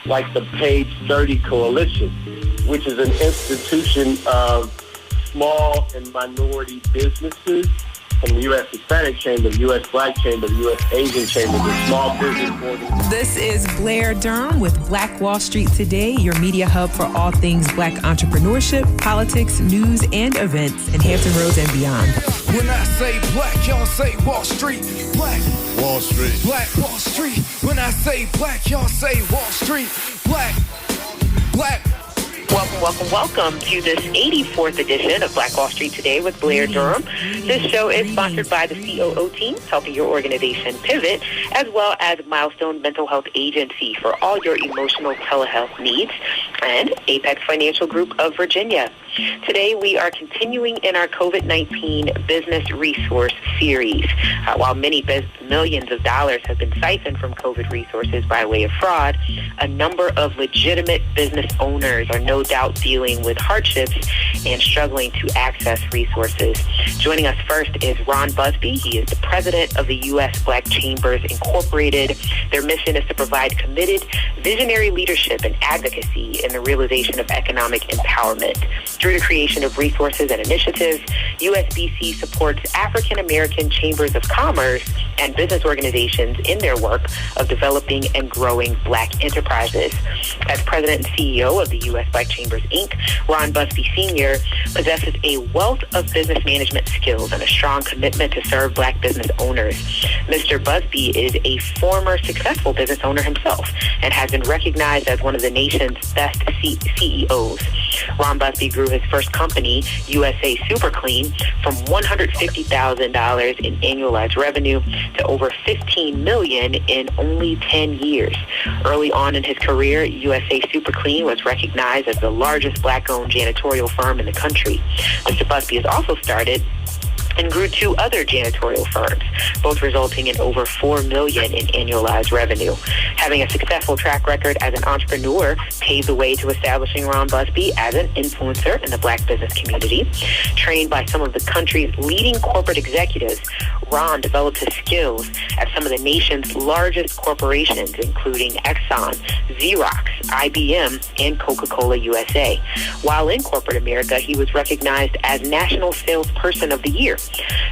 like the Page 30 Coalition, which is an institution of small and minority businesses from the U.S. Hispanic Chamber, the U.S. Black Chamber, the U.S. Asian Chamber, the small business organizations. This is Blair Durham with Black Wall Street Today, your media hub for all things Black entrepreneurship, politics, news, and events in Hampton Roads and beyond. When I say black, y'all say Wall Street. Black Wall Street. Black Wall Street. When I say black, y'all say Wall Street. Black. Welcome to this 84th edition of Black Wall Street Today with Blair Durham. This show is sponsored by the COO team, helping your organization pivot, as well as Milestone Mental Health Agency for all your emotional telehealth needs, and Apex Financial Group of Virginia. Today, we are continuing in our COVID-19 business resource series. While many millions of dollars have been siphoned from COVID resources by way of fraud, a number of legitimate business owners are no doubt dealing with hardships and struggling to access resources. Joining us first is Ron Busby. He is the president of the U.S. Black Chambers Incorporated. Their mission is to provide committed, visionary leadership and advocacy in the realization of economic empowerment. Through the creation of resources and initiatives, USBC supports African American chambers of commerce and business organizations in their work of developing and growing Black enterprises. As president and CEO of the U.S. Black Chambers, Inc., Ron Busby Sr. possesses a wealth of business management skills and a strong commitment to serve Black business owners. Mr. Busby is a former successful business owner himself and has been recognized as one of the nation's best CEOs. Ron Busby grew his first company, USA Super Clean, from $150,000 in annualized revenue to over $15 million in only 10 years. Early on in his career, USA Super Clean was recognized as the largest Black-owned janitorial firm in the country. Mr. Busby has also started and grew two other janitorial firms, both resulting in over $4 million in annualized revenue. Having a successful track record as an entrepreneur paved the way to establishing Ron Busby as an influencer in the Black business community. Trained by some of the country's leading corporate executives, Ron developed his skills at some of the nation's largest corporations, including Exxon, Xerox, IBM, and Coca-Cola USA. While in corporate America, he was recognized as National Salesperson of the Year.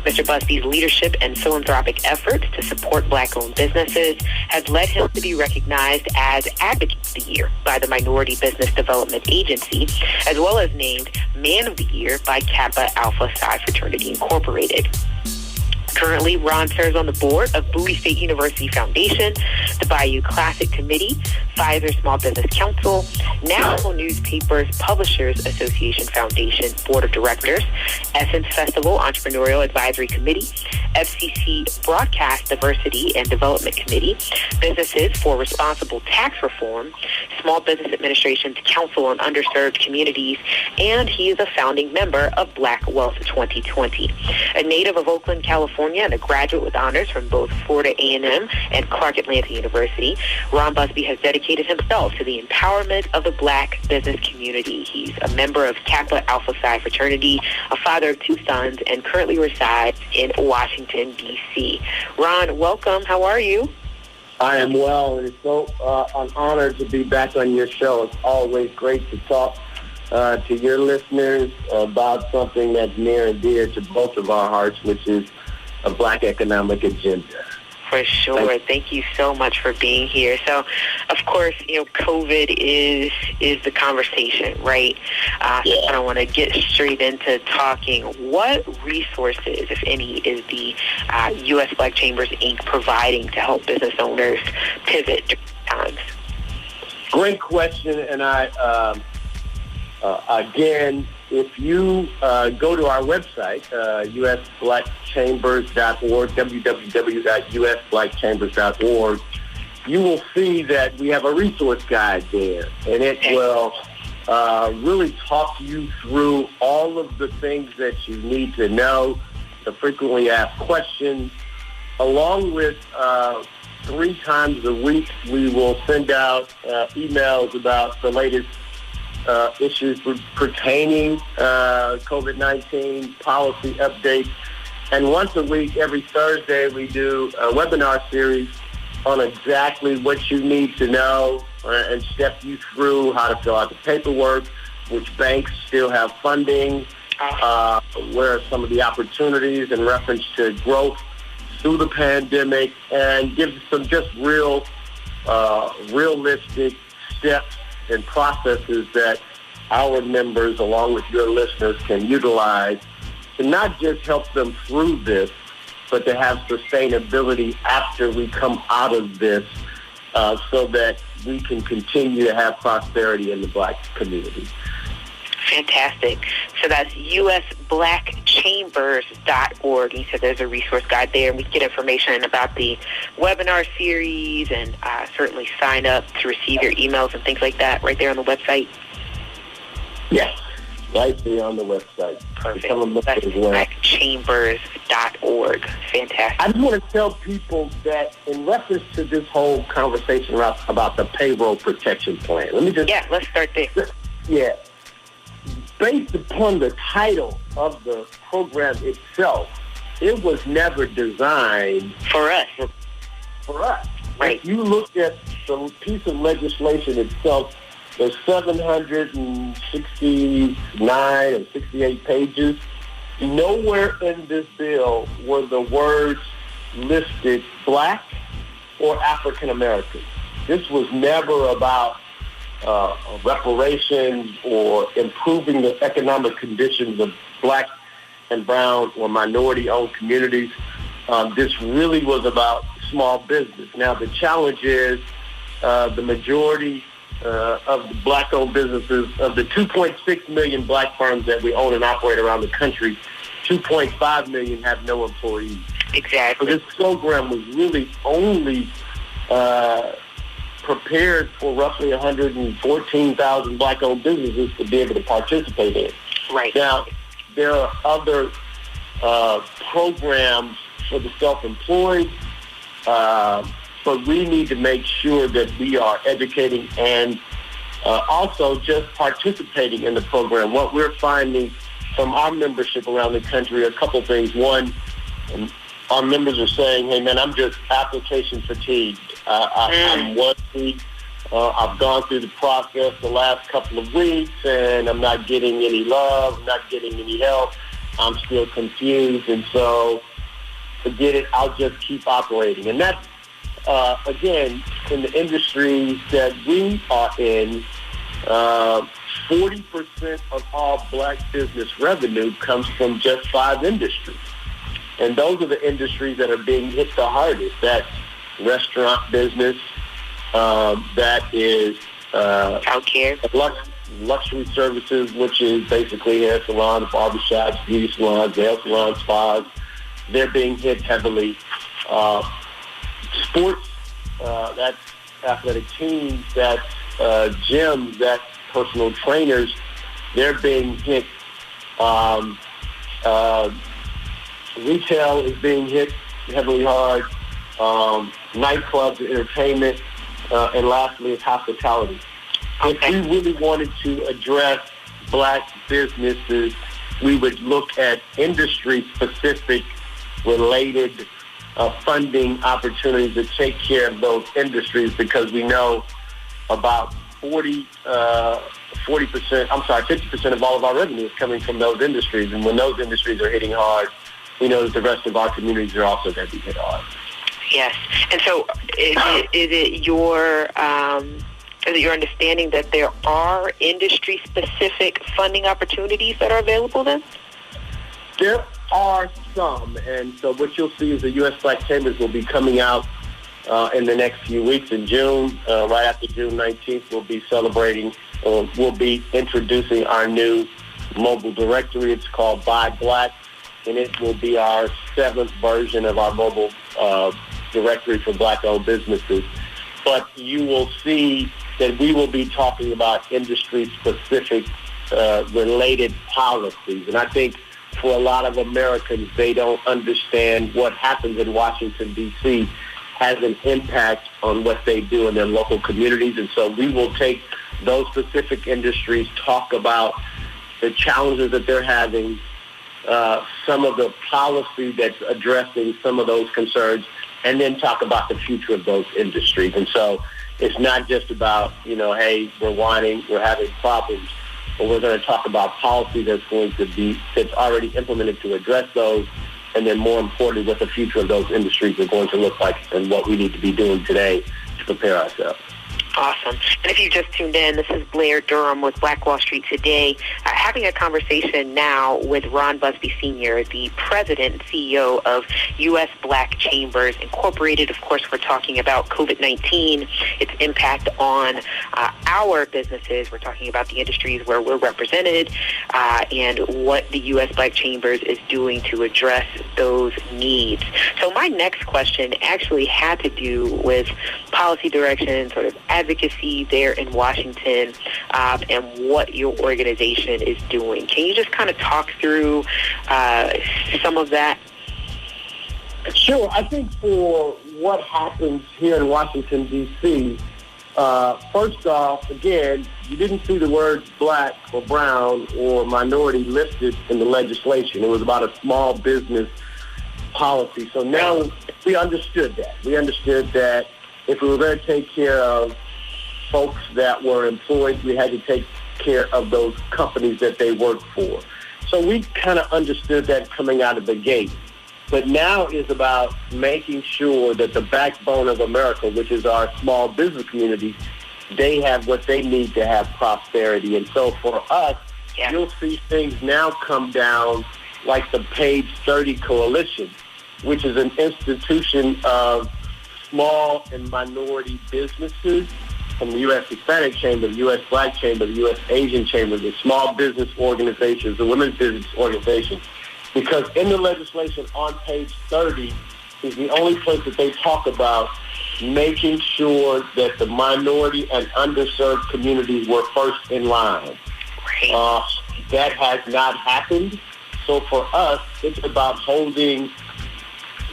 Mr. Busby's leadership and philanthropic efforts to support Black-owned businesses has led him to be recognized as Advocate of the Year by the Minority Business Development Agency, as well as named Man of the Year by Kappa Alpha Psi Fraternity Incorporated. Currently, Ron serves on the board of Bowie State University Foundation, the Bayou Classic Committee, Pfizer Small Business Council, National Newspapers Publishers Association Foundation Board of Directors, Essence Festival Entrepreneurial Advisory Committee, FCC Broadcast Diversity and Development Committee, Businesses for Responsible Tax Reform, Small Business Administration's Council on Underserved Communities, and he is a founding member of Black Wealth 2020. A native of Oakland, California, and a graduate with honors from both Florida A&M and Clark Atlanta University, Ron Busby has dedicated himself to the empowerment of the Black business community. He's a member of Kappa Alpha Psi Fraternity, a father of two sons, and currently resides in Washington, D.C. Ron, welcome. How are you? I am well, and it's so an honor to be back on your show. It's always great to talk to your listeners about something that's near and dear to both of our hearts, which is a Black economic agenda. For sure. Thank you so much for being here. So, of course, COVID is the conversation, right? So I want to get straight into talking. What resources, if any, is the U.S. Black Chambers, Inc. providing to help business owners pivot during times? Great question, and again, if you go to our website, usblackchambers.org, www.usblackchambers.org, you will see that we have a resource guide there, and it will really talk you through all of the things that you need to know, the frequently asked questions, along with 3 times a week we will send out emails about the latest issues pertaining COVID-19 policy updates. And once a week, every Thursday, we do a webinar series on exactly what you need to know and step you through how to fill out the paperwork, which banks still have funding, where are some of the opportunities in reference to growth through the pandemic, and give some just realistic steps and processes that our members, along with your listeners, can utilize to not just help them through this, but to have sustainability after we come out of this, so that we can continue to have prosperity in the Black community. Fantastic. So that's usblackchambers.org. You said there's a resource guide there, and we can get information about the webinar series and certainly sign up to receive your emails and things like that right there on the website. Yes, right there on the website. Perfect. Blackchambers.org. Fantastic. I just want to tell people that in reference to this whole conversation about the payroll protection plan, let's start there. Yeah. Based upon the title of the program itself, it was never designed for us. For us. Right. If you look at the piece of legislation itself, there's 769 or 68 pages. Nowhere in this bill were the words listed Black or African American. This was never about reparations or improving the economic conditions of Black and brown or minority-owned communities. This really was about small business. Now, the challenge is the majority of the Black-owned businesses, of the 2.6 million Black firms that we own and operate around the country, 2.5 million have no employees. Exactly. So this program was really only prepared for roughly 114,000 Black-owned businesses to be able to participate in. Right. Now, there are other programs for the self-employed, but we need to make sure that we are educating and also just participating in the program. What we're finding from our membership around the country, a couple things. One, our members are saying, hey, man, I'm just application fatigued. I'm 1 week. I've gone through the process the last couple of weeks, and I'm not getting any love. I'm not getting any help. I'm still confused, and so forget it. I'll just keep operating. And that's, again, in the industries that we are in, 40% of all Black business revenue comes from just 5 industries. And those are the industries that are being hit the hardest. That's restaurant business, that is healthcare, luxury services, which is basically hair salons, barbershops, beauty salons, nail salons, spas. They're being hit heavily. Sports, that's athletic teams, that's gyms, that's personal trainers. They're being hit. Retail is being hit heavily hard. Nightclubs, entertainment, and lastly is hospitality. Okay. If we really wanted to address Black businesses, we would look at industry-specific related funding opportunities to take care of those industries, because we know about 50% of all of our revenue is coming from those industries. And when those industries are hitting hard, we know that the rest of our communities are also going to be hit hard. Yes. And so is it your understanding that there are industry-specific funding opportunities that are available then? There are some. And so what you'll see is the U.S. Black Chambers will be coming out in the next few weeks in June. Right after June 19th, we'll be celebrating, we'll be introducing our new mobile directory. It's called Buy Black, and it will be our 7th version of our mobile directory for Black-owned businesses. But you will see that we will be talking about industry-specific related policies. And I think for a lot of Americans, they don't understand what happens in Washington, D.C. has an impact on what they do in their local communities. And so we will take those specific industries, talk about the challenges that they're having, some of the policy that's addressing some of those concerns, and then talk about the future of those industries. And so It's not just about, hey, we're whining, we're having problems, but we're going to talk about policy that's already implemented to address those, and then more importantly, what the future of those industries are going to look like and what we need to be doing today to prepare ourselves. Awesome. And if you just tuned in, this is Blair Durham with Black Wall Street Today, having a conversation now with Ron Busby Sr., the president and CEO of U.S. Black Chambers Incorporated. Of course, we're talking about COVID-19, its impact on our businesses. We're talking about the industries where we're represented and what the U.S. Black Chambers is doing to address those needs. So my next question actually had to do with policy direction, sort of advocacy there in Washington, and what your organization is doing. Can you just kind of talk through some of that? Sure. I think for what happens here in Washington, D.C., first off, again, you didn't see the words black or brown or minority listed in the legislation. It was about a small business policy. So now we understood that. We understood that if we were going to take care of folks that were employed, we had to take care of those companies that they work for. So we kind of understood that coming out of the gate. But now it's about making sure that the backbone of America, which is our small business community, they have what they need to have prosperity. And so for us, you'll see things now come down like the Page 30 Coalition, which is an institution of small and minority businesses from the U.S. Hispanic Chamber, the U.S. Black Chamber, the U.S. Asian Chamber, the small business organizations, the women's business organizations. Because in the legislation on page 30 is the only place that they talk about making sure that the minority and underserved communities were first in line. That has not happened. So for us, it's about holding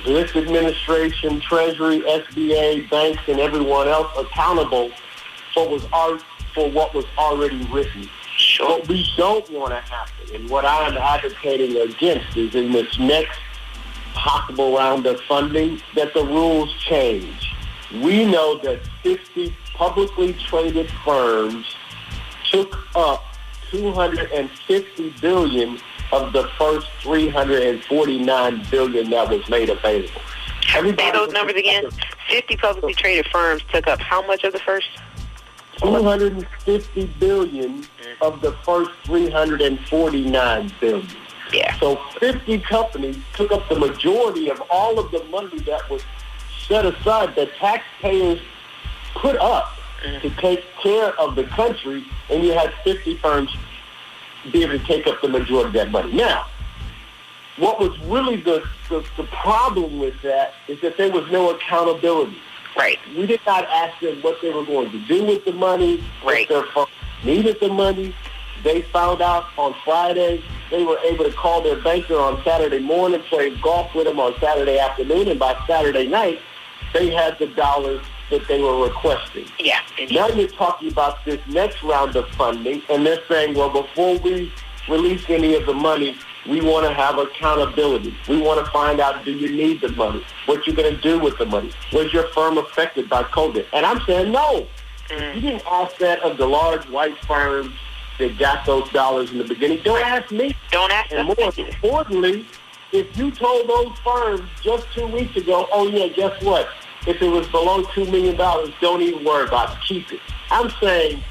this administration, Treasury, SBA, banks, and everyone else accountable for what was already written. Sure. What we don't want to happen, and what I am advocating against, is in this next possible round of funding, that the rules change. We know that 50 publicly traded firms took up $250 billion of the first $349 billion that was made available. Say those numbers again. 50 publicly traded firms took up how much of the first? $250 billion of the first $349 billion. Yeah. So 50 companies took up the majority of all of the money that was set aside that taxpayers put up to take care of the country, and you had 50 firms be able to take up the majority of that money. Now, what was really the problem with that is that there was no accountability. Right. We did not ask them what they were going to do with the money. Right. If their firm needed the money. They found out on Friday. They were able to call their banker on Saturday morning, play golf with them on Saturday afternoon, and by Saturday night, they had the dollars that they were requesting. Yeah. Now you're talking about this next round of funding, and they're saying, well, before we release any of the money, we want to have accountability. We want to find out, do you need the money? What you're going to do with the money? Was your firm affected by COVID? And I'm saying no. You didn't ask that of the large white firms that got those dollars in the beginning. Don't ask me. Don't ask them. And more importantly, if you told those firms just 2 weeks ago, oh, yeah, guess what? If it was below $2 million, don't even worry about it. Keep it. I'm saying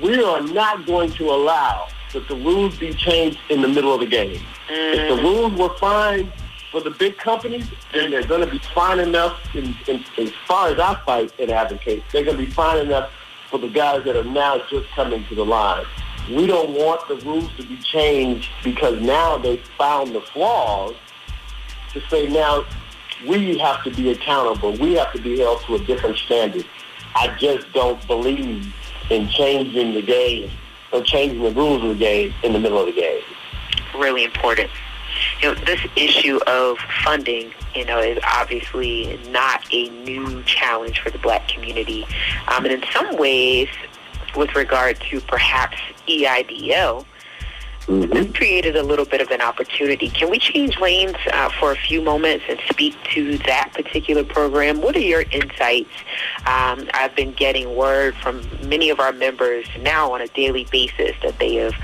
we are not going to allow that the rules be changed in the middle of the game. If the rules were fine for the big companies, then they're going to be fine enough, as far as I fight and advocate, they're going to be fine enough for the guys that are now just coming to the line. We don't want the rules to be changed because now they've found the flaws to say now we have to be accountable. We have to be held to a different standard. I just don't believe in changing the game or changing the rules of the game in the middle of the game. Really important. This issue of funding, is obviously not a new challenge for the Black community. And in some ways, with regard to perhaps EIDL, This created a little bit of an opportunity. Can we change lanes for a few moments and speak to that particular program? What are your insights? I've been getting word from many of our members now on a daily basis that they have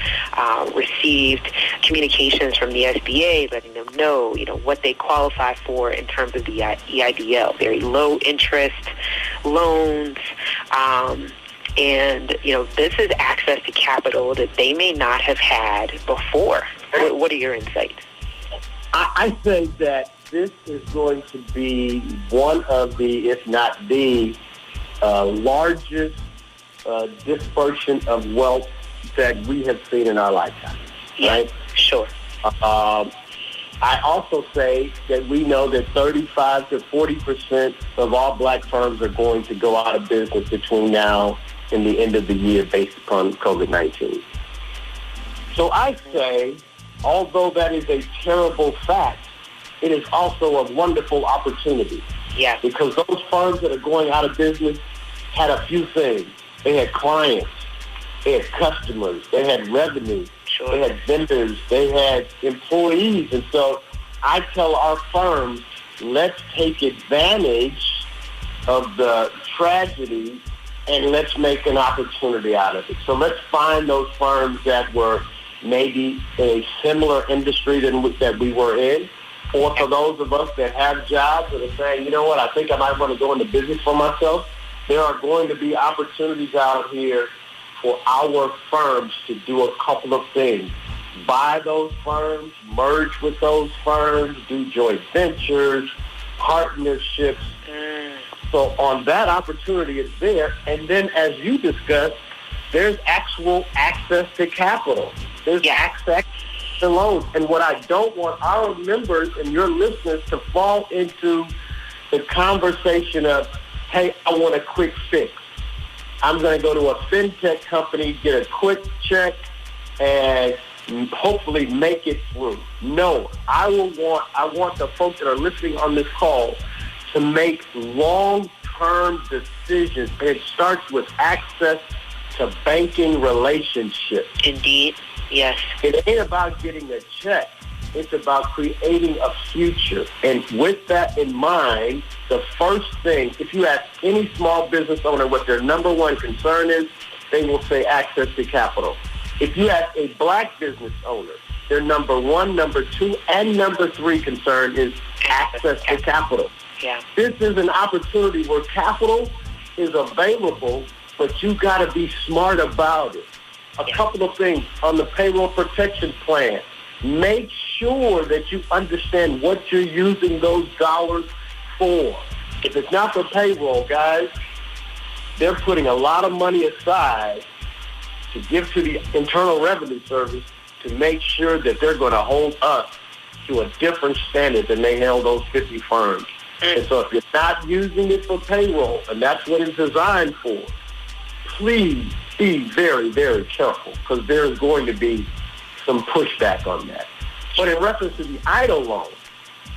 received communications from the SBA letting them know, what they qualify for in terms of the EIDL, very low interest loans. And, this is access to capital that they may not have had before. What are your insights? I say that this is going to be one of the, if not the largest dispersion of wealth that we have seen in our lifetime. Yeah, right? Sure. I also say that we know that 35 to 40% of all black firms are going to go out of business between now and the end of the year based upon COVID-19. So I say, although that is a terrible fact, it is also a wonderful opportunity. Yeah. Because those firms that are going out of business had a few things. They had clients, they had customers, they had revenue, sure. They had vendors, they had employees. And so I tell our firms, let's take advantage of the tragedy and let's make an opportunity out of it. So let's find those firms that were maybe in a similar industry that we were in, or for those of us that have jobs that are saying, you know what, I think I might want to go into business for myself. There are going to be opportunities out here for our firms to do a couple of things. Buy those firms, merge with those firms, do joint ventures, partnerships. So on that opportunity, it's there. And then as you discussed, there's actual access to capital. There's access to loans. And what I don't want our members and your listeners to fall into the conversation of, hey, I want a quick fix. I'm going to go to a fintech company, get a quick check, and hopefully make it through. No, I want the folks that are listening on this call to make long-term decisions. And it starts with access to banking relationships. Indeed, yes. It ain't about getting a check. It's about creating a future. And with that in mind, the first thing, if you ask any small business owner what their number one concern is, they will say access to capital. If you ask a black business owner, their number one, number two, and number three concern is access to capital. Yeah. This is an opportunity where capital is available, but you got to be smart about it. A couple of things on the payroll protection plan. Make sure that you understand what you're using those dollars for. If it's not for payroll, guys, they're putting a lot of money aside to give to the Internal Revenue Service to make sure that they're going to hold us to a different standard than they held those 50 firms. And so if you're not using it for payroll, and that's what it's designed for, please be very, very careful, because there is going to be some pushback on that. But in reference to the EIDL loan,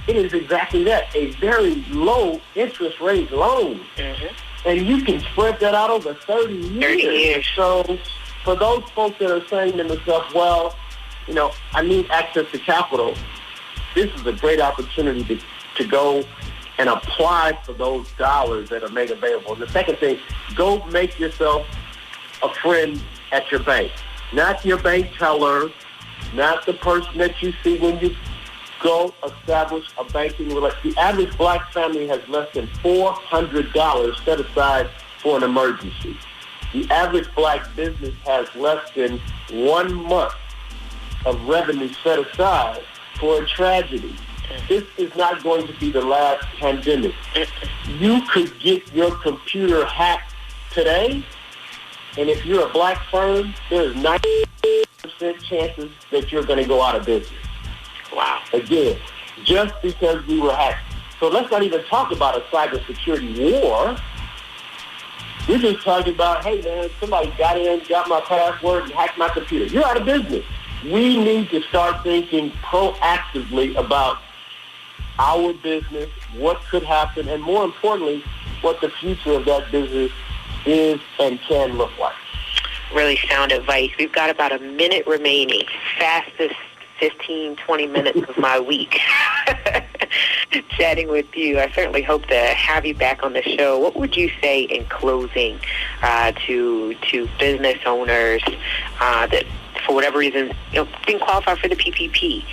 it is exactly that, a very low interest rate loan. And you can spread that out over 30 years. 30 years. So for those folks that are saying to themselves, well, I need access to capital, this is a great opportunity to go and apply for those dollars that are made available. And the second thing, go make yourself a friend at your bank. Not your bank teller, not the person that you see when you go establish a banking relationship. The average black family has less than $400 set aside for an emergency. The average black business has less than 1 month of revenue set aside for a tragedy. This is not going to be the last pandemic. You could get your computer hacked today, and if you're a black firm, there's 90% chances that you're going to go out of business. Wow. Again, just because we were hacked. So let's not even talk about a cybersecurity war. We're just talking about, hey, man, somebody got in, got my password, and hacked my computer. You're out of business. We need to start thinking proactively about our business, what could happen, and more importantly, what the future of that business is and can look like. Really sound advice. We've got about a minute remaining. Fastest 15, 20 minutes of my week chatting with you. I certainly hope to have you back on the show. What would you say in closing to business owners that, for whatever reason, didn't qualify for the PPP?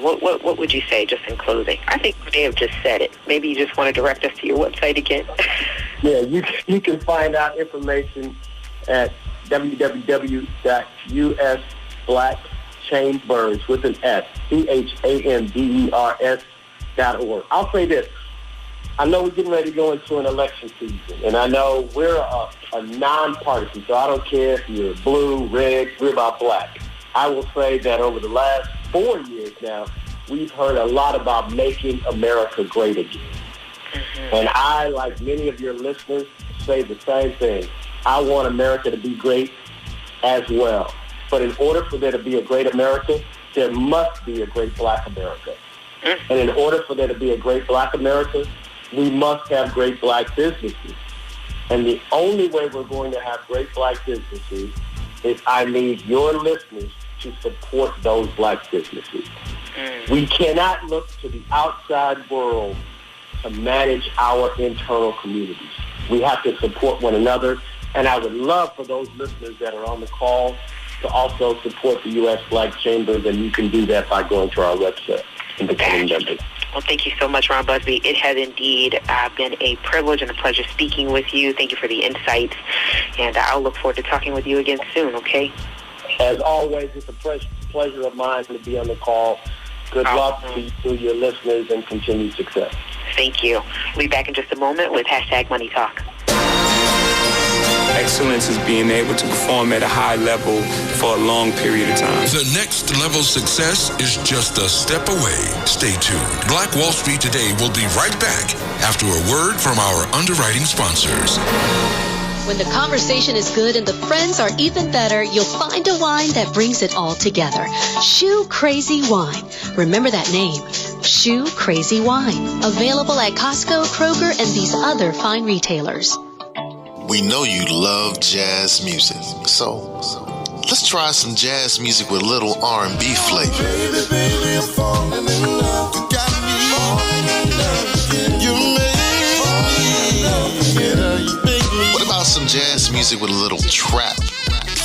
What would you say just in closing? I think you may have just said it. Maybe you just want to direct us to your website again. Yeah, you can find out information at www.usblackchambers with an S, CHAMBERS.org. I'll say this. I know we're getting ready to go into an election season, and I know we're a nonpartisan, so I don't care if you're blue, red, we're about black. I will say that over the last 4 years now, we've heard a lot about making America great again. Mm-hmm. And I, like many of your listeners, say the same thing. I want America to be great as well. But in order for there to be a great America, there must be a great black America. Mm-hmm. And in order for there to be a great black America, we must have great black businesses. And the only way we're going to have great black businesses is I need your listeners to support those black businesses. Mm. We cannot look to the outside world to manage our internal communities. We have to support one another. And I would love for those listeners that are on the call to also support the U.S. Black Chambers, and you can do that by going to our website and becoming members. Well, thank you so much, Ron Busby. It has indeed been a privilege and a pleasure speaking with you. Thank you for the insights, and I'll look forward to talking with you again soon, okay? As always, it's a pleasure of mine to be on the call. Good luck to you, to your listeners, and continued success. Thank you. We'll be back in just a moment with #Money Talk. Excellence is being able to perform at a high level for a long period of time. The next level success is just a step away. Stay tuned. Black Wall Street Today will be right back after a word from our underwriting sponsors. When the conversation is good and the friends are even better, you'll find a wine that brings it all together. Shoe Crazy Wine. Remember that name. Shoe Crazy Wine. Available at Costco, Kroger, and these other fine retailers. We know you love jazz music, so let's try some jazz music with a little R&B flavor. Baby, baby, I'm falling in love. You got me falling in love again. You make me What about some jazz music with a little trap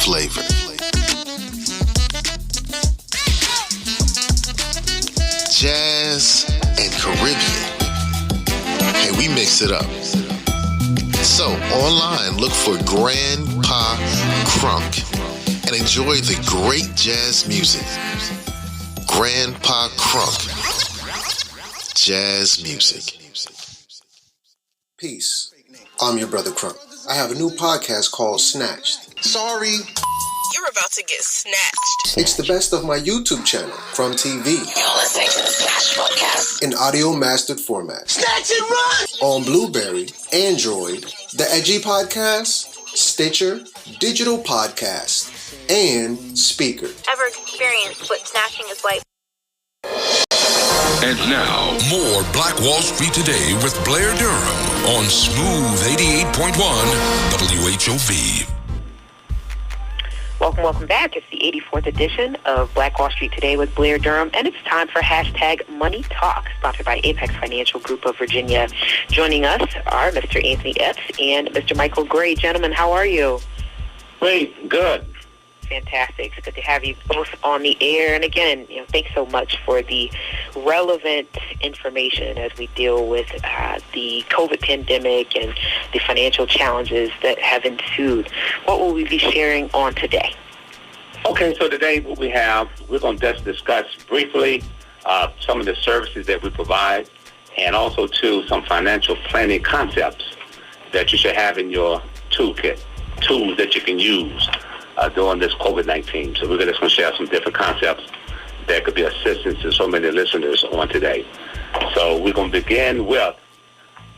flavor? Jazz and Caribbean. Hey, we mix it up. So, online, look for Grandpa Crunk and enjoy the great jazz music. Grandpa Crunk. Jazz music. Peace. I'm your brother Crunk. I have a new podcast called Snatched. Sorry. You're about to get snatched. It's the best of my YouTube channel, Crumb TV. You're listening to the Snatched podcast. In audio mastered format. Snatch and run! On Blueberry, Android, The Edgy Podcast, Stitcher, Digital Podcast, and Speaker. Ever experienced what snatching is like? And now, more Black Wall Street Today with Blair Durham on Smooth 88.1 WHOV. Welcome back. It's the 84th edition of Black Wall Street Today with Blair Durham, and it's time for #Money Talk, sponsored by Apex Financial Group of Virginia. Joining us are Mr. Anthony Epps and Mr. Michael Gray. Gentlemen, how are you? Great. Good. Fantastic. It's good to have you both on the air. And again, thanks so much for the relevant information as we deal with the COVID pandemic and the financial challenges that have ensued. What will we be sharing on today? Okay, so today what we're going to just discuss briefly some of the services that we provide, and also too some financial planning concepts that you should have in your toolkit, tools that you can use during this COVID-19. So we're just going to share some different concepts that could be assistance to so many listeners on today. So we're going to begin with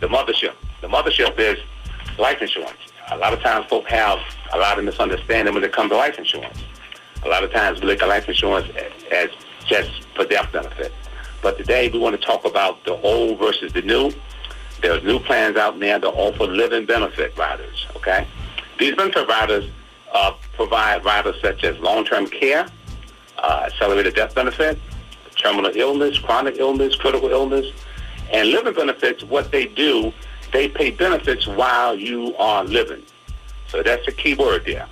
the mothership. The mothership is life insurance. A lot of times folks have a lot of misunderstanding when it comes to life insurance. A lot of times we look at life insurance as just for death benefit. But today we want to talk about the old versus the new. There's new plans out there that offer living benefit riders, okay? These benefit riders provide riders such as long-term care, accelerated death benefit, terminal illness, chronic illness, critical illness, and living benefits. What they do, they pay benefits while you are living. So that's the key word there.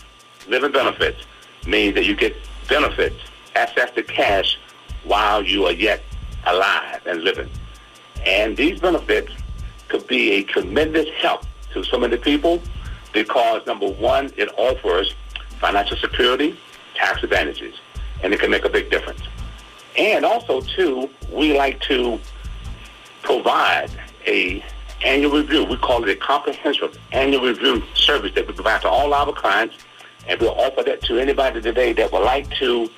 Living benefits means that you get benefits, access to cash while you are yet alive and living. And these benefits could be a tremendous help to so many people because, number one, it offers financial security, tax advantages, and it can make a big difference. And also, too, we like to provide a annual review. We call it a comprehensive annual review service that we provide to all our clients, and we'll offer that to anybody today that would like to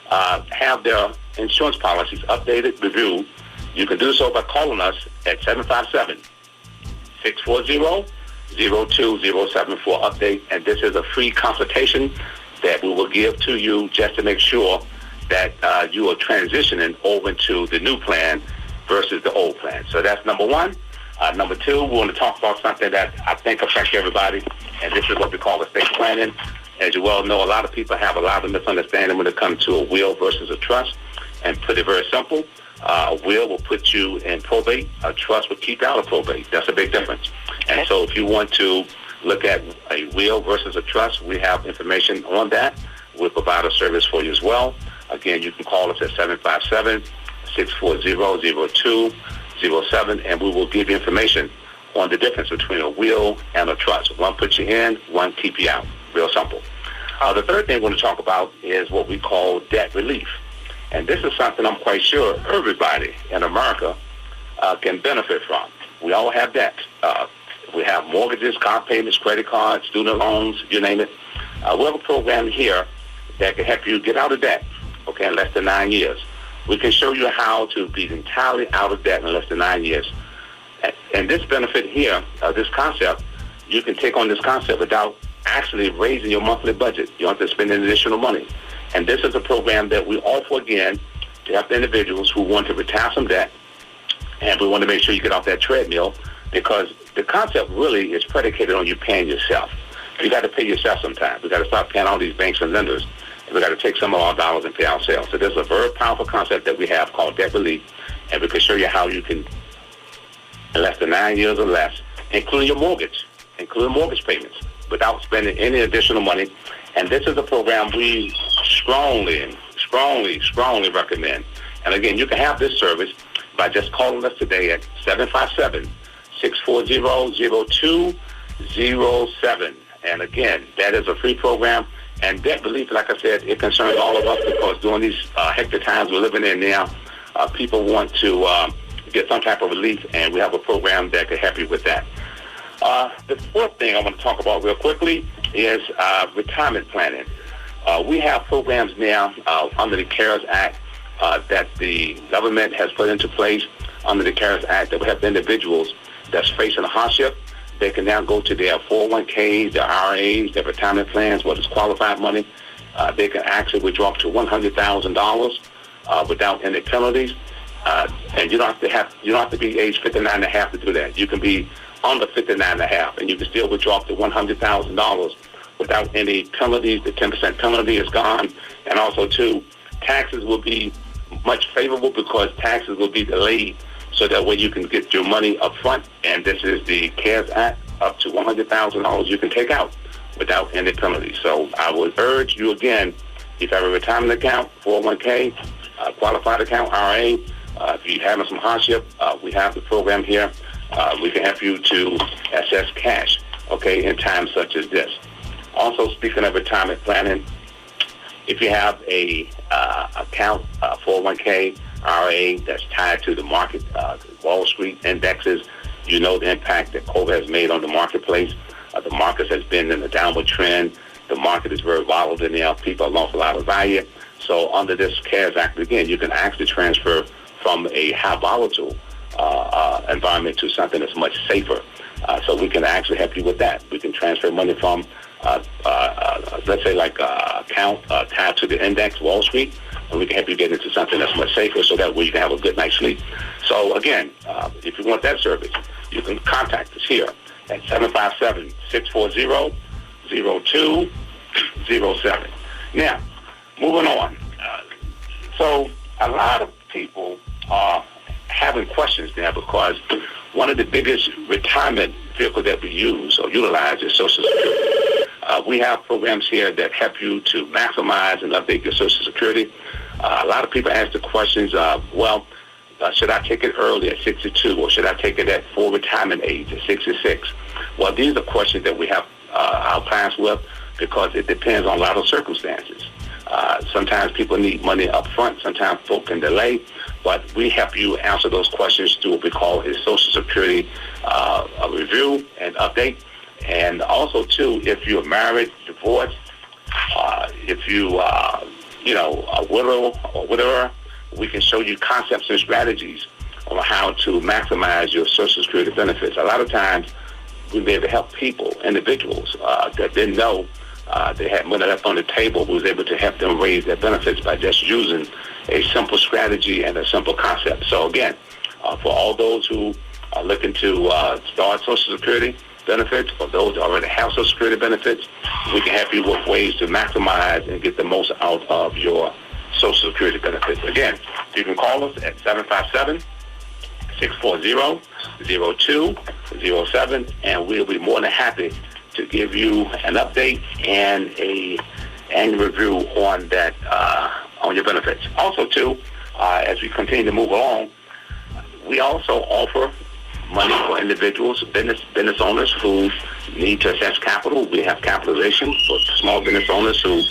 have their insurance policies updated, reviewed. You can do so by calling us at 757-640-0207 for update, and this is a free consultation that we will give to you just to make sure that you are transitioning over into the new plan versus the old plan. So that's number one. Number two, we want to talk about something that I think affects everybody, and this is what we call estate planning. As you well know, a lot of people have a lot of misunderstanding when it comes to a will versus a trust. And put it very simple, a will will put you in probate. A trust will keep you out of probate. That's a big difference. And so if you want to look at a will versus a trust, we have information on that. We'll provide a service for you as well. Again, you can call us at 757-640-0207, and we will give you information on the difference between a will and a trust. One puts you in, one keep you out. Real simple. The third thing we're going to talk about is what we call debt relief. And this is something I'm quite sure everybody in America can benefit from. We all have debt. We have mortgages, car payments, credit cards, student loans, you name it. We have a program here that can help you get out of debt, okay, in less than 9 years. We can show you how to be entirely out of debt in less than 9 years. And this benefit here, this concept, you can take on this concept without actually raising your monthly budget. You don't have to spend any additional money. And this is a program that we offer, again, to help individuals who want to retire some debt. And we want to make sure you get off that treadmill because the concept really is predicated on you paying yourself. You got to pay yourself sometime. We got to stop paying all these banks and lenders. And we got to take some of our dollars and pay ourselves. So there's a very powerful concept that we have called debt relief. And we can show you how you can, in less than 9 years or less, including your mortgage, including mortgage payments, without spending any additional money. And this is a program we strongly recommend. And again, you can have this service by just calling us today at 757-640-0207. And again, that is a free program. And debt relief, like I said, it concerns all of us because during these hectic times we're living in now, people want to get some type of relief, and we have a program that can help you with that. The fourth thing I want to talk about real quickly is retirement planning. We have programs now under the CARES Act that the government has put into place under the CARES Act that will help individuals that's facing a hardship. They can now go to their 401ks, their IRAs, their retirement plans, what is qualified money. They can actually withdraw up to $100,000 without any penalties. And you don't have to be age 59 and a half to do that. You can be under 59 and a half, and you can still withdraw up to $100,000 without any penalties. The 10% penalty is gone. And also, too, taxes will be much favorable because taxes will be delayed so that way you can get your money up front. And this is the CARES Act, up to $100,000 you can take out without any penalties. So I would urge you again, if you have a retirement account, 401k, qualified account, IRA, if you're having some hardship, we have the program here. We can help you to access cash, okay, in times such as this. Also, speaking of retirement planning, if you have a account, 401k, IRA that's tied to the market, Wall Street indexes, you know the impact that COVID has made on the marketplace. The market has been in a downward trend. The market is very volatile now. People have lost a lot of value. So under this CARES Act, again, you can actually transfer from a high volatile environment to something that's much safer. So we can actually help you with that. We can transfer money from, let's say, like account tied to the index, Wall Street, and we can help you get into something that's much safer so that way you can have a good night's sleep. So, again, if you want that service, you can contact us here at 757-640-0207. 6207. Now, moving on. So a lot of people are having questions now because one of the biggest retirement vehicles that we use or utilize is Social Security. We have programs here that help you to maximize and update your Social Security. A lot of people ask the questions of, should I take it early at 62 or should I take it at full retirement age at 66? Well, these are questions that we have our clients with because it depends on a lot of circumstances. Sometimes people need money up front. Sometimes folk can delay. But we help you answer those questions through what we call a Social Security review and update. And also, too, if you're married, divorced, if you are, a widow or widower, we can show you concepts and strategies on how to maximize your Social Security benefits. A lot of times, we may be able to help people, individuals that didn't know they had money left on the table. We was able to help them raise their benefits by just using a simple strategy and a simple concept. So again, for all those who are looking to start Social Security benefits, for those who already have Social Security benefits, we can help you with ways to maximize and get the most out of your Social Security benefits. Again, you can call us at 757-640-0207, and we'll be more than happy to give you an update and a annual review on that on your benefits. Also, too, as we continue to move along, we also offer money for individuals, business owners who need to assess capital. We have capitalization for small business owners who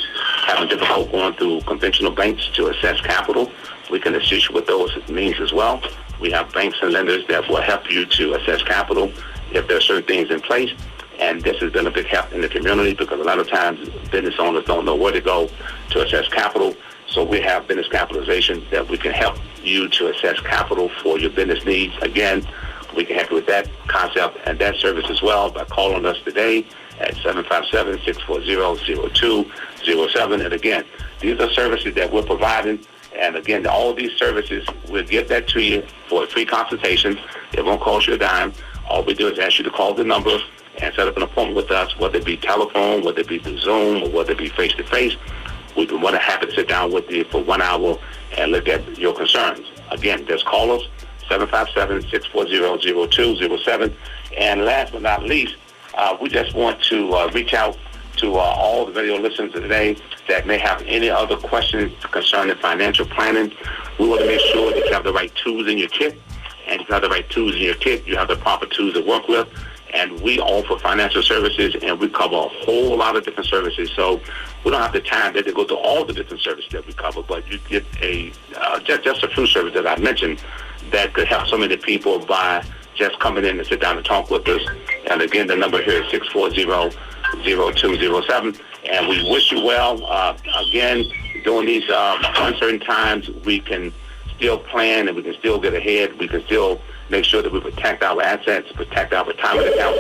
have difficult going through conventional banks to assess capital. We can assist you with those means as well. We have banks and lenders that will help you to assess capital if there are certain things in place. And this has been a big help in the community because a lot of times business owners don't know where to go to assess capital. So we have business capitalization that we can help you to assess capital for your business needs. Again, we can help you with that concept and that service as well by calling us today at 757-640-0207. And again, these are services that we're providing. And again, all of these services, we'll give that to you for a free consultation. It won't cost you a dime. All we do is ask you to call the number and set up an appointment with us, whether it be telephone, whether it be through Zoom, or whether it be face-to-face. We'd be more than happy to sit down with you for 1 hour and look at your concerns. Again, just call us, 757-640-0207. And last but not least, we just want to reach out to all the video listeners today that may have any other questions concerning financial planning. We want to make sure that you have the right tools in your kit. And if you have the right tools in your kit, you have the proper tools to work with. And we offer financial services, and we cover a whole lot of different services. So we don't have the time to go through all the different services that we cover, but you get just a few services that I mentioned that could help so many people by just coming in and sit down and talk with us. And again, the number here is 640-0207. And we wish you well. Again, during these uncertain times, we can still plan and we can still get ahead. We can still make sure that we protect our assets, protect our retirement accounts,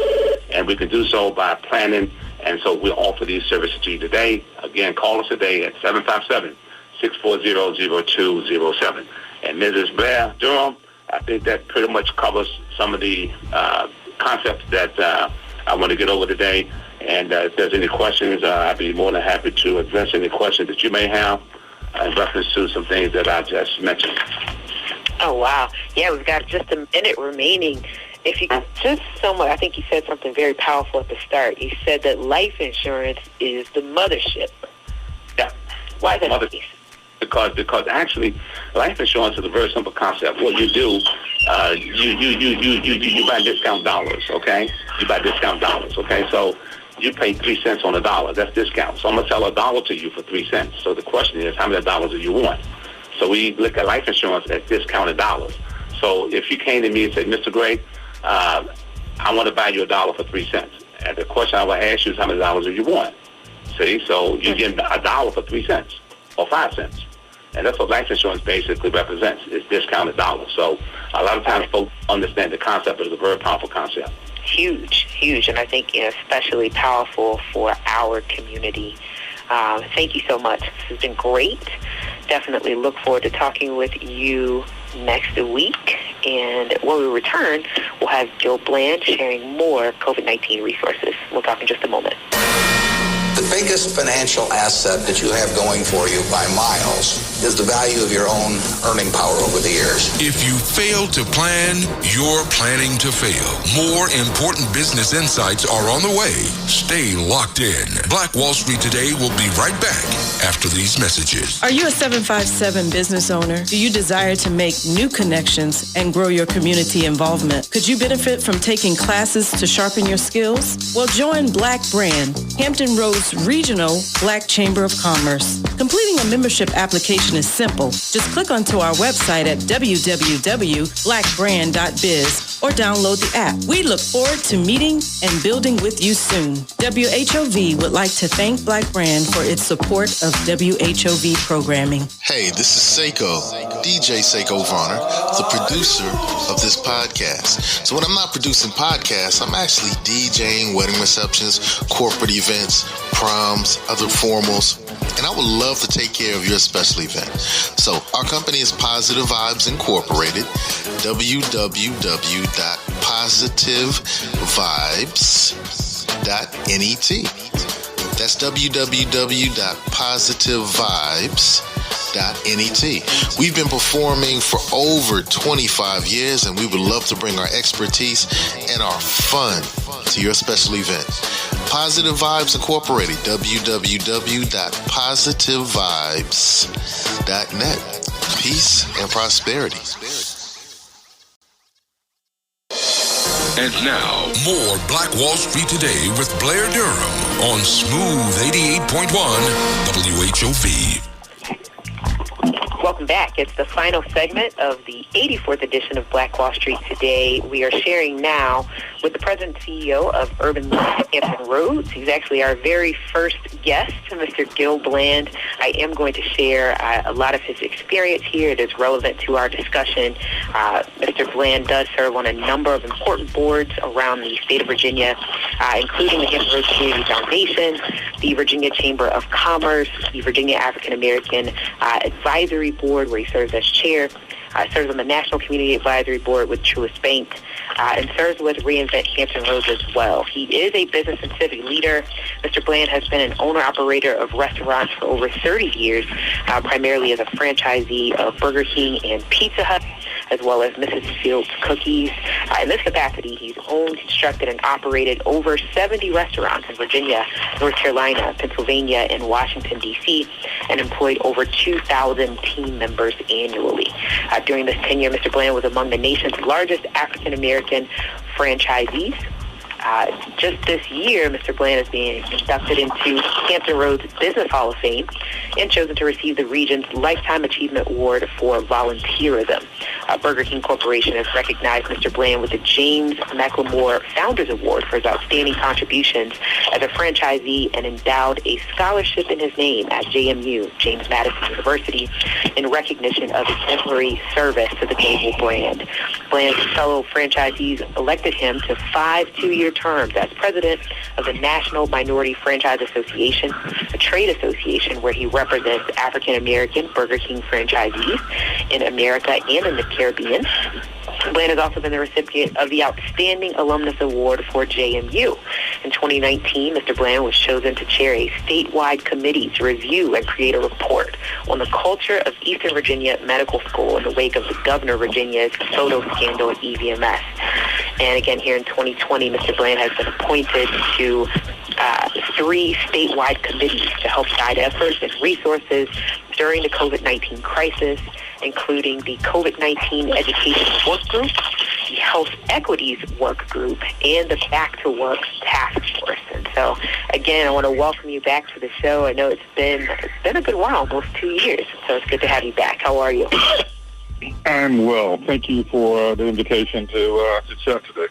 and we can do so by planning. And so we'll offer these services to you today. Again, call us today at 757-640-0207. And Mrs. Blair Durham, I think that pretty much covers some of the concepts that I want to get over today. And if there's any questions, I'd be more than happy to address any questions that you may have in reference to some things that I just mentioned. Oh, wow. Yeah, we've got just a minute remaining. If you just somewhat, I think you said something very powerful at the start. You said that life insurance is the mothership. Yeah. Why is that the case? Because actually, life insurance is a very simple concept. What you do, you buy discount dollars, okay? You buy discount dollars, okay? So you pay 3 cents on a dollar. That's discount. So I'm going to sell a dollar to you for 3 cents. So the question is, how many dollars do you want? So we look at life insurance as discounted dollars. So if you came to me and said, Mr. Gray, I want to buy you a dollar for 3 cents. And the question I would ask you is, how many dollars do you want? See, so you get a dollar for 3 cents or 5 cents. And that's what life insurance basically represents, is discounted dollars. So a lot of times folks understand the concept, but it's a very powerful concept. Huge. And I think especially powerful for our community. Thank you so much. This has been great. Definitely look forward to talking with you next week. And when we return, we'll have Gil Blan sharing more COVID-19 resources. We'll talk in just a moment. The biggest financial asset that you have going for you by miles is the value of your own earning power over the years. If you fail to plan, you're planning to fail. More important business insights are on the way. Stay locked in. Black Wall Street Today will be right back after these messages. Are you a 757 business owner? Do you desire to make new connections and grow your community involvement? Could you benefit from taking classes to sharpen your skills? Well, join Black Brand, Hampton Roads Regional Black Chamber of Commerce. Completing a membership application is simple. Just click onto our website at www.blackbrand.biz or download the app. We look forward to meeting and building with you soon. WHOV would like to thank Black Brand for its support of WHOV programming. Hey, this is Seiko, DJ Seiko Varner, the producer of this podcast. So when I'm not producing podcasts, I'm actually DJing wedding receptions, corporate events, proms, other formals, and I would love to take care of your special event. So our company is Positive Vibes Incorporated, www.positivevibes.net. That's www.positivevibes.net. We've been performing for over 25 years, and we would love to bring our expertise and our fun to your special event. Positive Vibes Incorporated, www.positivevibes.net. Peace and prosperity. And now, more Black Wall Street Today with Blair Durham on Smooth 88.1 WHOV. Welcome back. It's the final segment of the 84th edition of Black Wall Street Today. We are sharing now with the President and CEO of Urban Hampton Roads. He's actually our very first guest, Mr. Gil Blan. I am going to share a lot of his experience here. It is relevant to our discussion. Mr. Blan does serve on a number of important boards around the state of Virginia, including the Hampton Roads Community Foundation, the Virginia Chamber of Commerce, the Virginia African American Advisory Board, where he serves as chair, serves on the National Community Advisory Board with Truist Bank, and serves with Reinvent Hampton Roads as well. He is a business and civic leader. Mr. Blan has been an owner-operator of restaurants for over 30 years, primarily as a franchisee of Burger King and Pizza Hut, as well as Mrs. Fields Cookies. In this capacity, he's owned, constructed, and operated over 70 restaurants in Virginia, North Carolina, Pennsylvania, and Washington, D.C., and employed over 2,000 team members annually. During this tenure, Mr. Blan was among the nation's largest African-American franchisees. Just this year, Mr. Blan is being inducted into Hampton Roads Business Hall of Fame and chosen to receive the region's Lifetime Achievement Award for volunteerism. Burger King Corporation has recognized Mr. Blan with the James McLemore Founders Award for his outstanding contributions as a franchisee and endowed a scholarship in his name at JMU, James Madison University, in recognition of exemplary service to the global brand. Blan's fellow franchisees elected him to 5 two-year terms as president of the National Minority Franchise Association, a trade association where he represents African-American Burger King franchisees in America and in the Caribbean. Blan has also been the recipient of the Outstanding Alumnus Award for JMU. In 2019, Mr. Blan was chosen to chair a statewide committee to review and create a report on the culture of Eastern Virginia Medical School in the wake of the Governor of Virginia's photo scandal at EVMS. And again, here in 2020, Mr. Blan has been appointed to 3 statewide committees to help guide efforts and resources during the COVID-19 crisis, including the COVID-19 Education Work Group, the Health Equities Work Group, and the Back to Work Task Force. And so, again, I want to welcome you back to the show. I know it's been a good while, almost 2 years, so it's good to have you back. How are you? I'm well. Thank you for the invitation to chat today.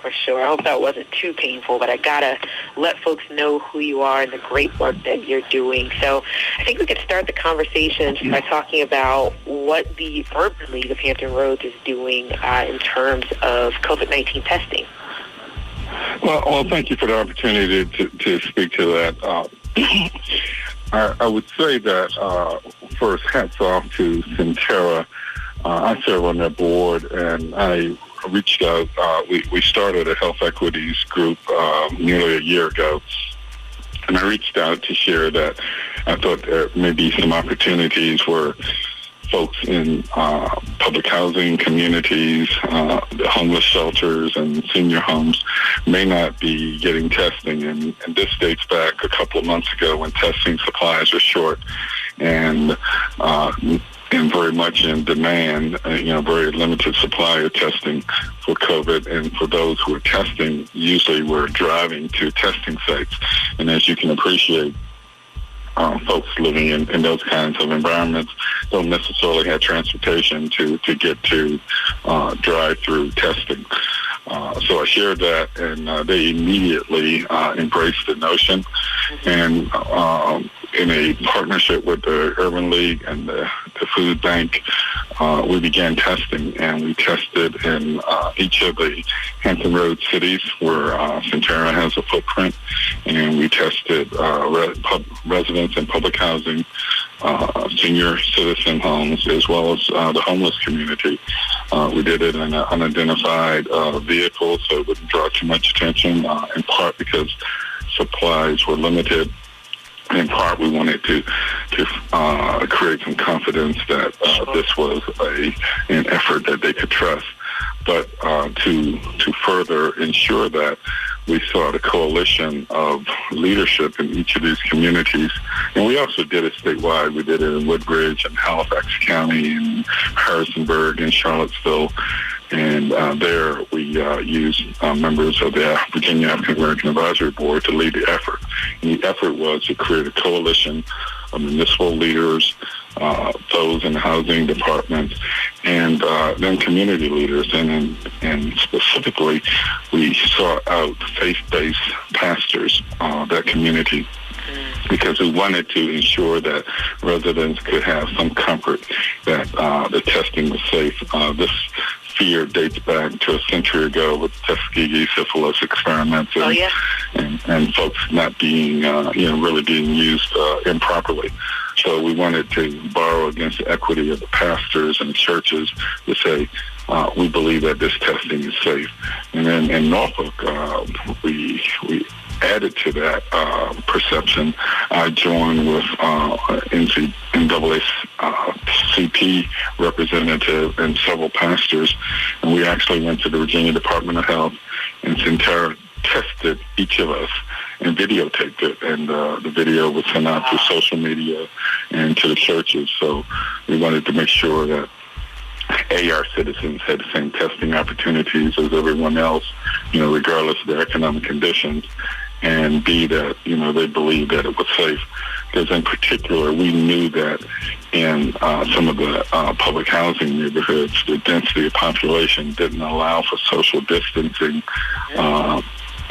For sure. I hope that wasn't too painful, but I got to let folks know who you are and the great work that you're doing. So I think we could start the conversation by talking about what the Urban League of Hampton Roads is doing in terms of COVID-19 testing. Well, thank you for the opportunity to speak to that. I would say that, first, hats off to Centera. I serve on that board, and I reached out. We started a health equities group nearly a year ago, And I reached out to share that I thought there may be some opportunities where folks in public housing communities, the homeless shelters and senior homes may not be getting testing. And this dates back a couple of months ago when testing supplies were short and very much in demand, very limited supply of testing for COVID. And for those who are testing, usually we're driving to testing sites. And as you can appreciate, folks living in those kinds of environments don't necessarily have transportation to get to drive-through testing. So I shared that, and they immediately embraced the notion. And in a partnership with the Urban League and the Food Bank, we began testing, and we tested in each of the Hampton Road cities where Centera has a footprint, and we tested residents in public housing, senior citizen homes, as well as the homeless community. We did it in an unidentified vehicle, so it wouldn't draw too much attention, in part because supplies were limited. In part, we wanted to create some confidence that this was an effort that they could trust. But to further ensure that, we sought a coalition of leadership in each of these communities. And we also did it statewide. We did it in Woodbridge and Halifax County and Harrisonburg and Charlottesville. And there we used members of the Virginia African American Advisory Board to lead the effort. And the effort was to create a coalition of municipal leaders, those in the housing departments, and then community leaders. And specifically, we sought out faith-based pastors, that community, because we wanted to ensure that residents could have some comfort that the testing was safe. This fear dates back to a century ago with Tuskegee syphilis experiments and folks not being, really being used improperly. So we wanted to borrow against the equity of the pastors and the churches to say, we believe that this testing is safe. And then in Norfolk, we added to that perception. I joined with NAACP representative and several pastors, and we actually went to the Virginia Department of Health, and Centera tested each of us and videotaped it, and the video was sent out through social media and to the churches. So we wanted to make sure that our citizens had the same testing opportunities as everyone else, regardless of their economic conditions, and B, that, they believed that it was safe. Because in particular, we knew that in some of the public housing neighborhoods, the density of population didn't allow for social distancing,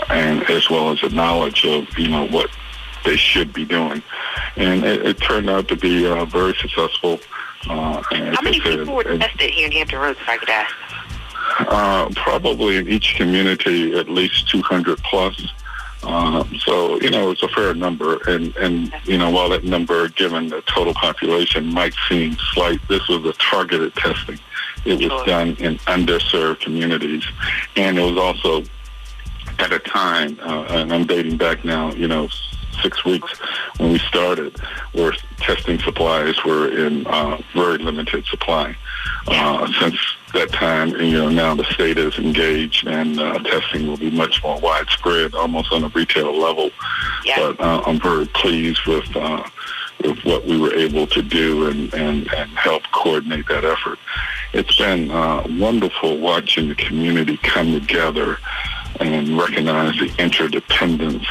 and as well as the knowledge of, what they should be doing. And it turned out to be very successful. How many people were tested here in Hampton Roads, if I could ask? Probably in each community, at least 200 plus. So, it's a fair number. And while that number, given the total population, might seem slight, this was a targeted testing. It was done in underserved communities. And it was also at a time, and I'm dating back now, 6 weeks when we started, where testing supplies were in very limited supply. Since that time, now the state is engaged, and testing will be much more widespread, almost on a retail level. But I'm very pleased with what we were able to do and help coordinate that effort. It's been wonderful watching the community come together and recognize the interdependence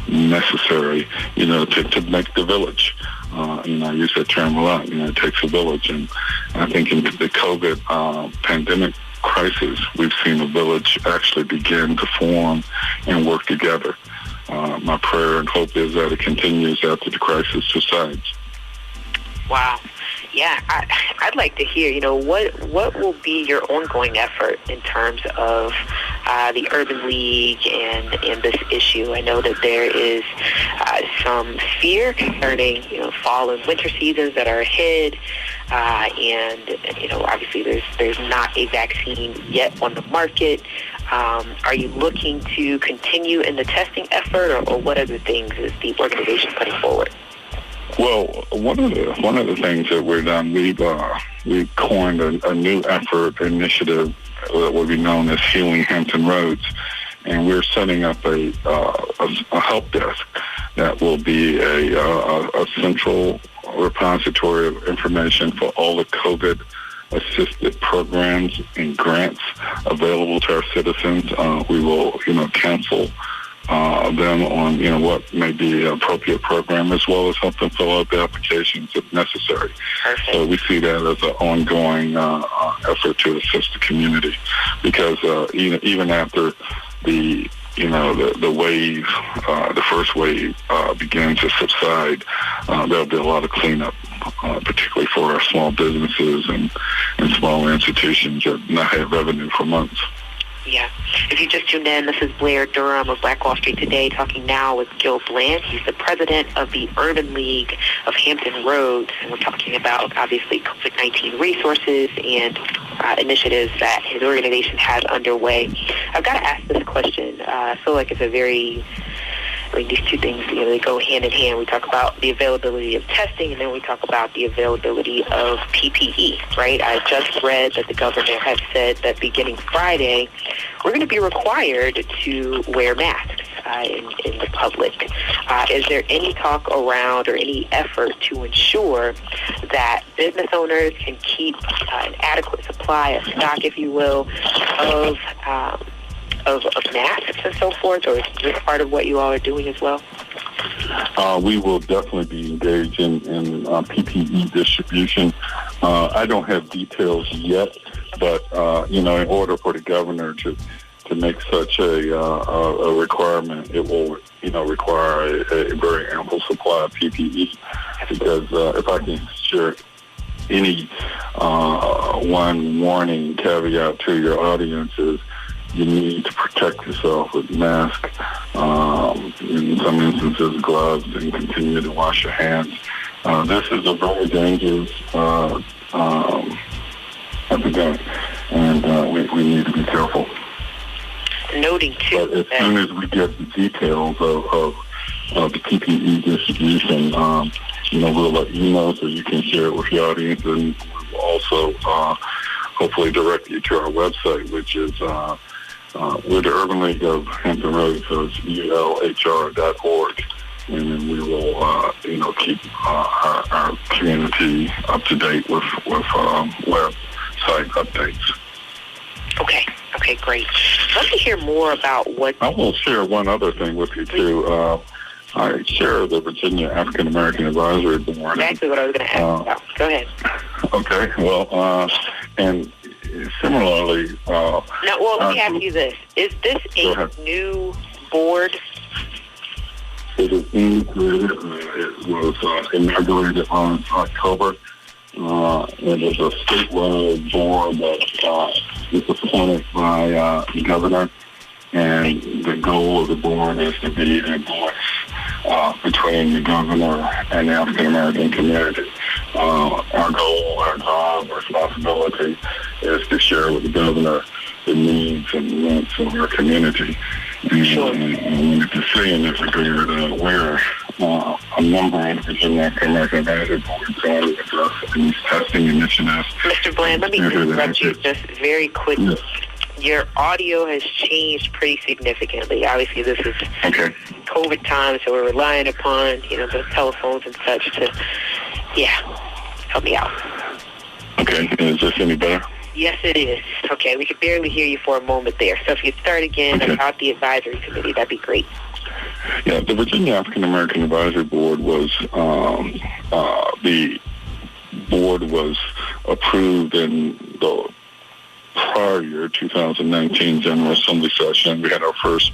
necessary, to make the village. I use that term a lot. It takes a village. And I think in the COVID pandemic crisis, we've seen a village actually begin to form and work together. My prayer and hope is that it continues after the crisis subsides. Wow. Yeah, I'd like to hear, what will be your ongoing effort in terms of the Urban League and this issue? I know that there is some fear concerning, fall and winter seasons that are ahead, and obviously there's not a vaccine yet on the market. Are you looking to continue in the testing effort, or what other things is the organization putting forward? Well, one of the things that we've done, we've coined a new effort initiative that will be known as Healing Hampton Roads, and we're setting up a help desk that will be a central repository of information for all the COVID-assisted programs and grants available to our citizens. We will, cancel them on, what may be an appropriate program, as well as help them fill out the applications if necessary. Perfect. So we see that as an ongoing effort to assist the community, because even after the wave, the first wave begins to subside, there'll be a lot of cleanup, particularly for our small businesses and small institutions that not have revenue for months. Yeah. If you just tuned in, this is Blair Durham of Black Wall Street Today, talking now with Gil Blan. He's the president of the Urban League of Hampton Roads, and we're talking about, obviously, COVID-19 resources and initiatives that his organization has underway. I've got to ask this question. I feel like it's these two things, they go hand in hand. We talk about the availability of testing, and then we talk about the availability of PPE, right? I just read that the governor has said that beginning Friday, we're going to be required to wear masks in the public. Is there any talk around or any effort to ensure that business owners can keep an adequate supply, a stock, if you will, of masks and so forth, or is this part of what you all are doing as well? We will definitely be engaged in PPE distribution. I don't have details yet, but in order for the governor to make such a requirement, it will require a very ample supply of PPE. Because if I can share any one warning caveat to your audience is, you need to protect yourself with masks, in some instances gloves, and continue to wash your hands. This is a very dangerous epidemic, and we need to be careful. Noting, too, but as soon as we get the details of the PPE distribution, we'll let you know so you can share it with your audience, and we'll also hopefully direct you to our website, which is we're the Urban League of Hampton Roads, so it's ulhr.org, and then we will, keep our community up to date with website updates. Okay, great. Let me hear more about what... I will share one other thing with you, too. I chair the Virginia African American Advisory Board. Exactly what I was going to ask about. Go ahead. Okay, well, and similarly... let me ask you this. Is this a new board? It is integrated. It was inaugurated on October. It is a statewide board that is appointed by the governor, and the goal of the board is to be a voice between the governor and the African American community. Our goal, our job, our responsibility is to share with the governor the needs and wants of our community. And with the say in this regard, we're a member of the Virginia African American Advisory Board trying to address these testing initiatives. Mr. Bland, let me interrupt you just very quickly. Yes. Your audio has changed pretty significantly. Obviously, this is COVID time, so we're relying upon, those telephones and such to, help me out. Okay, is this any better? Yes, it is. Okay, we could barely hear you for a moment there. So if you start again about the advisory committee, that'd be great. Yeah, the Virginia African American Advisory Board was, the board was approved in the prior year, 2019 General Assembly session. We had our first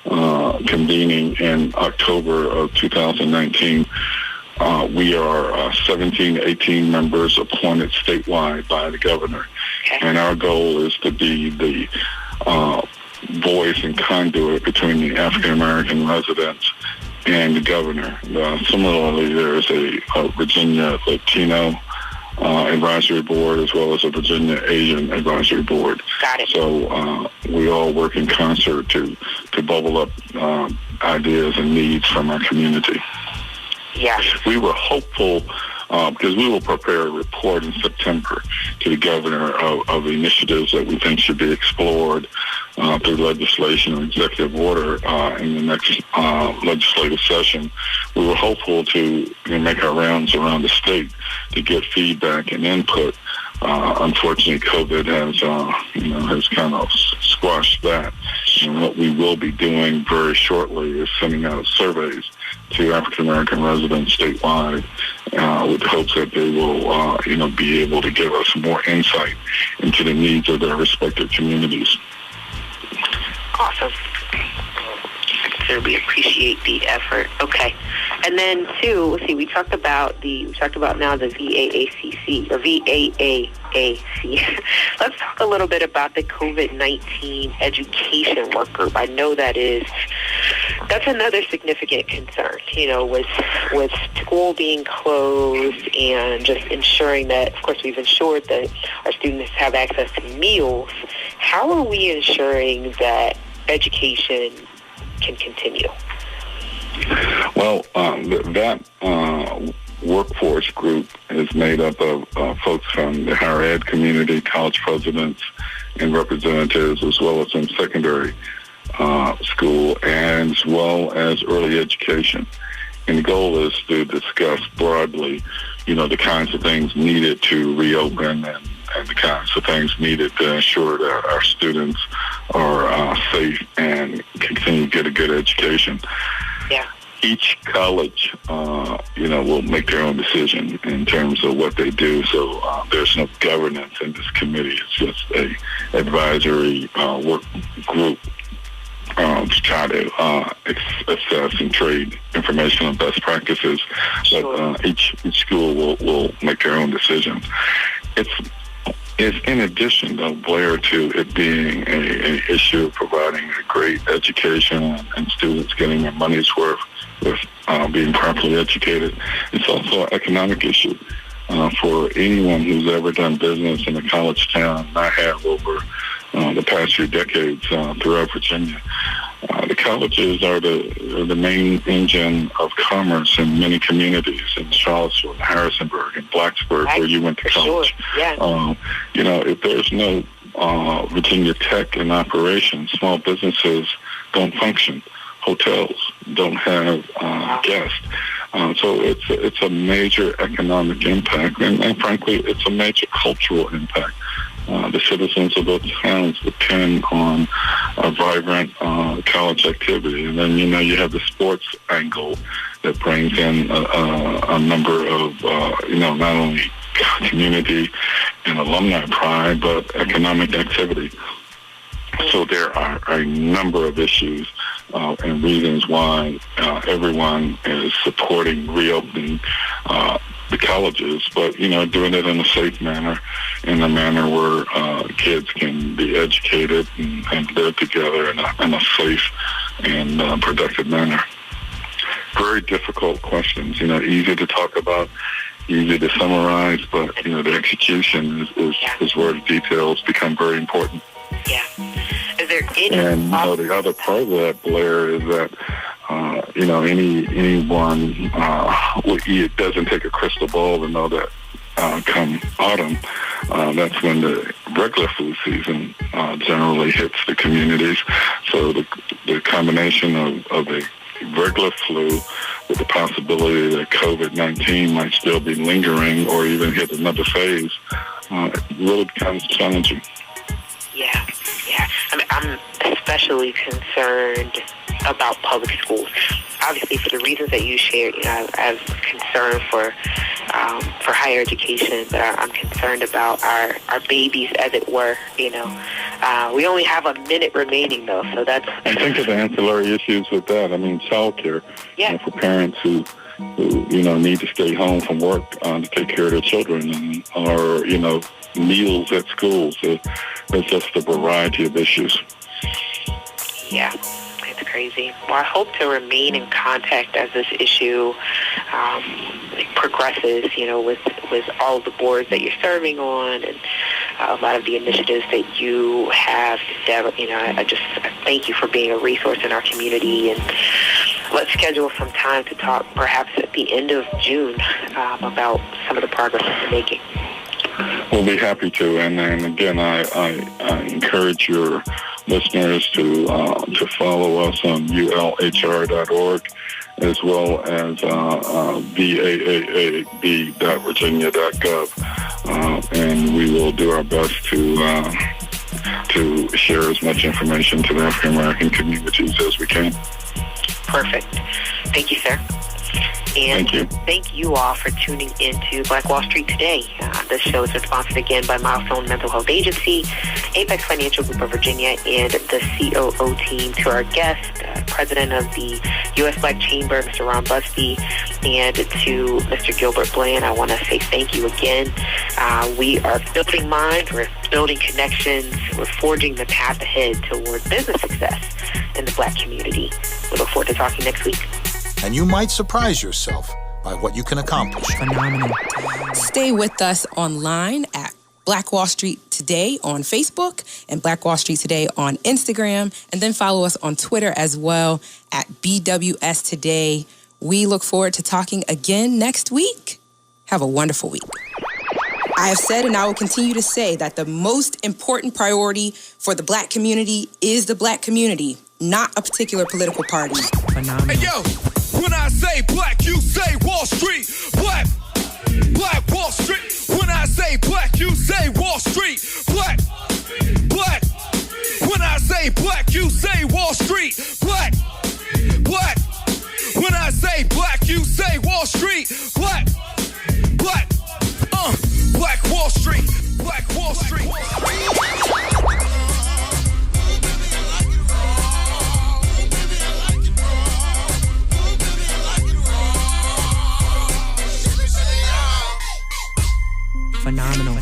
convening in October of 2019. We are 17, 18 members appointed statewide by the governor. And our goal is to be the voice and conduit between the African American residents and the governor. Similarly, there is a Virginia Latino Advisory Board as well as a Virginia Asian Advisory Board. Got it. So we all work in concert to bubble up ideas and needs from our community. Yeah. We were hopeful because we will prepare a report in September to the governor of initiatives that we think should be explored through legislation or executive order in the next legislative session. We were hopeful to make our rounds around the state to get feedback and input. Unfortunately, COVID has kind of squashed that. And what we will be doing very shortly is sending out surveys to African American residents statewide with hopes that they will, be able to give us more insight into the needs of their respective communities. Awesome. We appreciate the effort. Okay. And then two, let's see, we talked about now the VAACC or VAAAC. Let's talk a little bit about the COVID-19 education work group. I know that's another significant concern, with school being closed and just ensuring that, of course, we've ensured that our students have access to meals. How are we ensuring that education can continue? Well, that workforce group is made up of folks from the higher ed community, college presidents, and representatives, as well as in secondary school, as well as early education. And the goal is to discuss broadly, the kinds of things needed to reopen and the kinds of things needed to ensure that our students are safe and continue to get a good education. Yeah. Each college, will make their own decision in terms of what they do. So there's no governance in this committee. It's just a advisory work group to try to assess and trade information on best practices. But each school will make their own decisions. It's in addition, though, Blair, to it being an issue of providing a great education and students getting their money's worth with being properly educated. It's also an economic issue for anyone who's ever done business in a college town. I have over the past few decades throughout Virginia. The colleges are the main engine of commerce in many communities in Charlottesville, Harrisonburg, and Blacksburg, where you went to college. Sure. Yeah. If there's no Virginia Tech in operation, small businesses don't function. Hotels don't have guests. So it's a major economic impact, and frankly, it's a major cultural impact. The citizens of those towns depend on a vibrant college activity. And then, you have the sports angle that brings in a number of, not only community and alumni pride, but economic activity. So there are a number of issues and reasons why everyone is supporting reopening the colleges, but, doing it in a safe manner, in a manner where kids can be educated and live together in a safe and productive manner. Very difficult questions, easy to talk about, easy to summarize, but, the execution is where the details become very important. Yeah. Is there any... And, the other part of that, Blair, is that anyone it doesn't take a crystal ball to know that come autumn, that's when the regular flu season generally hits the communities. So the combination of a regular flu with the possibility that COVID-19 might still be lingering or even hit another phase, it really becomes challenging. Yeah. I'm especially concerned about public schools. Obviously, for the reasons that you shared, I have concern for higher education, but I'm concerned about our babies, as it were. We only have a minute remaining, though, so that's... And think of the ancillary issues with that. I mean, childcare. Yeah. For parents who need to stay home from work to take care of their children, or meals at schools. There's just a variety of issues. Yeah, it's crazy. Well, I hope to remain in contact as this issue progresses, with all of the boards that you're serving on and a lot of the initiatives that you have. I thank you for being a resource in our community, and let's schedule some time to talk perhaps at the end of June about some of the progress that you're making. We'll be happy to, and again, I encourage your listeners to follow us on ulhr.org as well as baaab.virginia.gov, and we will do our best to share as much information to the African American communities as we can. Perfect. Thank you, sir. And thank you all for tuning into Black Wall Street today. This show is sponsored again by Milestone Mental Health Agency, Apex Financial Group of Virginia, and the COO team. To our guest, President of the U.S. Black Chamber, Mr. Ron Busby, and to Mr. Gilbert Blan, I want to say thank you again. We are building minds, we're building connections, we're forging the path ahead toward business success in the Black community. We look forward to talking next week. And you might surprise yourself by what you can accomplish. Phenomenal. Stay with us online at Black Wall Street Today on Facebook and Black Wall Street Today on Instagram, and then follow us on Twitter as well at BWST Today. We look forward to talking again next week. Have a wonderful week. I have said, and I will continue to say, that the most important priority for the Black community is the Black community, not a particular political party. Phenomenal. Hey, yo, when I say Black, you say Wall Street. Black Wall Street. When I say Black, you say Wall Street. Black. When I say Black, you say Wall Street. Black. When I say Black, you say Wall Street. Black. Black Wall Street. Black Wall Street. Phenomenal.